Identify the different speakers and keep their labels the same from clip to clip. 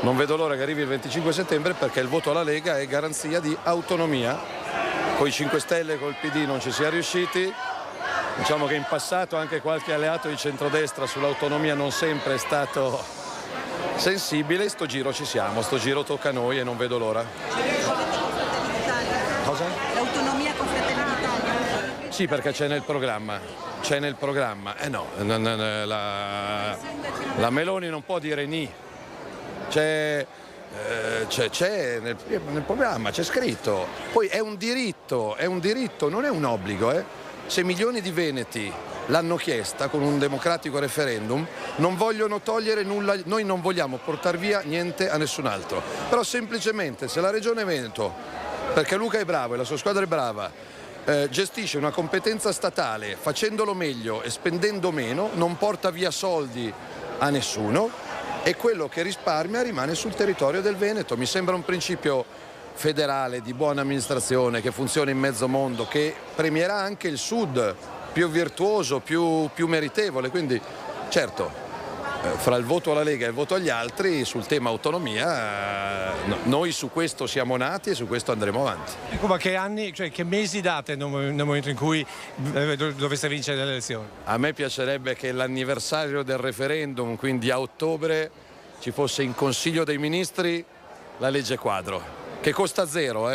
Speaker 1: Non vedo l'ora che arrivi il 25 settembre perché il voto alla Lega è garanzia di autonomia. Con i 5 Stelle, col PD non ci si è riusciti. Diciamo che in passato anche qualche alleato di centrodestra sull'autonomia non sempre è stato sensibile. Sto giro ci siamo, sto giro tocca a noi e non vedo l'ora. Cosa?
Speaker 2: L'autonomia con Fratelli d'Italia?
Speaker 1: Sì, perché c'è nel programma. C'è nel programma. No, la Meloni non può dire ni. C'è nel programma, c'è scritto. Poi è un diritto, non è un obbligo. Se milioni di veneti l'hanno chiesta con un democratico referendum, non vogliono togliere nulla, noi non vogliamo portare via niente a nessun altro. Però semplicemente se la Regione Veneto, perché Luca è bravo e la sua squadra è brava, gestisce una competenza statale facendolo meglio e spendendo meno, non porta via soldi a nessuno e quello che risparmia rimane sul territorio del Veneto. Mi sembra un principio federale di buona amministrazione che funziona in mezzo mondo, che premierà anche il Sud più virtuoso, più meritevole. Quindi certo, fra il voto alla Lega e il voto agli altri sul tema autonomia noi su questo siamo nati e su questo andremo avanti.
Speaker 3: Ecco, ma che anni, cioè che mesi date nel momento in cui dovesse vincere le elezioni?
Speaker 1: A me piacerebbe che l'anniversario del referendum, quindi a ottobre, ci fosse in Consiglio dei Ministri la legge quadro, che costa zero,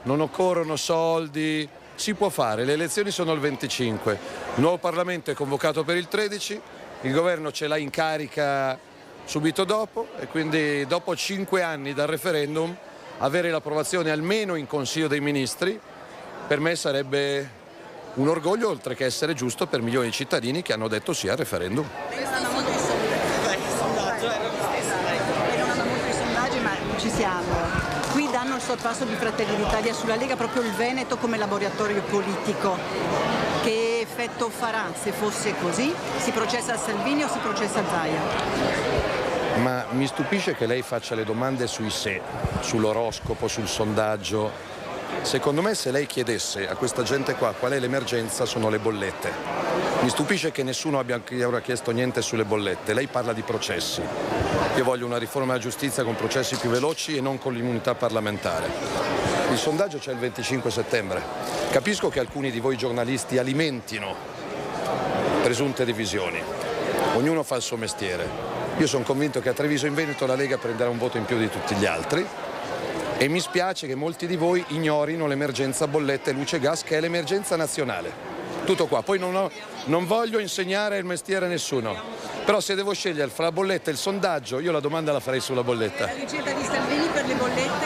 Speaker 1: non occorrono soldi, si può fare, le elezioni sono il 25, il nuovo Parlamento è convocato per il 13, il governo ce l'ha in carica subito dopo e quindi dopo 5 anni dal referendum avere l'approvazione almeno in Consiglio dei Ministri per me sarebbe un orgoglio, oltre che essere giusto per milioni di cittadini che hanno detto sì al referendum.
Speaker 2: Non hanno molto i sondaggi, ma ci siamo. Qui danno il sorpasso di Fratelli d'Italia sulla Lega, proprio il Veneto come laboratorio politico. Che effetto farà se fosse così? Si processa a Salvini o si processa a Zaia?
Speaker 1: Ma mi stupisce che lei faccia le domande sui sé, sull'oroscopo, sul sondaggio. Secondo me se lei chiedesse a questa gente qua qual è l'emergenza sono le bollette. Mi stupisce che nessuno abbia chiesto niente sulle bollette. Lei parla di processi. Io voglio una riforma della giustizia con processi più veloci e non con l'immunità parlamentare. Il sondaggio c'è il 25 settembre. Capisco che alcuni di voi giornalisti alimentino presunte divisioni. Ognuno fa il suo mestiere. Io sono convinto che a Treviso in Veneto la Lega prenderà un voto in più di tutti gli altri e mi spiace che molti di voi ignorino l'emergenza bollette, luce e gas, che è l'emergenza nazionale. Tutto qua. Poi non voglio insegnare il mestiere a nessuno, però se devo scegliere fra la bolletta e il sondaggio, io la domanda la farei sulla bolletta.
Speaker 2: La ricetta di Salvini per le bollette?